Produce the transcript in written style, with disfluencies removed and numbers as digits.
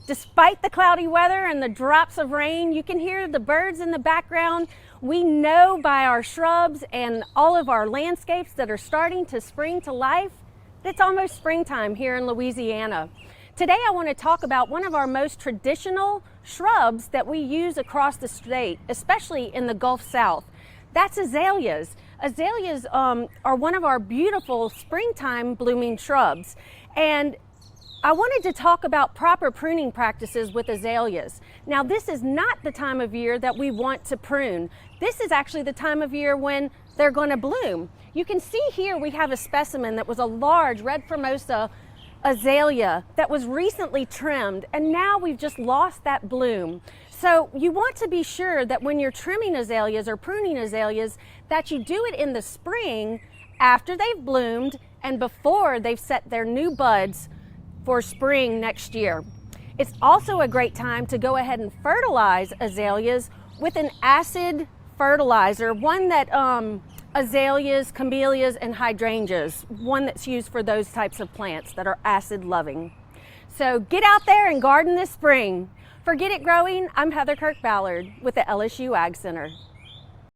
Despite the cloudy weather and the drops of rain, you can hear the birds in the background. We know by our shrubs and all of our landscapes that are starting to spring to life, it's almost springtime here in Louisiana. Today I want to talk about one of our most traditional shrubs that we use across the state, especially in the Gulf South. That's azaleas. Azaleas are one of our beautiful springtime blooming shrubs. And I wanted to talk about proper pruning practices with azaleas. Now, this is not the time of year that we want to prune. This is actually the time of year when they're going to bloom. You can see here we have a specimen that was a large red formosa azalea that was recently trimmed, and now we've just lost that bloom. So you want to be sure that when you're trimming azaleas or pruning azaleas, that you do it in the spring after they've bloomed and before they've set their new buds for spring next year. It's also a great time to go ahead and fertilize azaleas with an acid fertilizer, one that azaleas, camellias, and hydrangeas, one that's used for those types of plants that are acid loving. So get out there and garden this spring. For Get It Growing, I'm Heather Kirk-Ballard with the LSU AgCenter.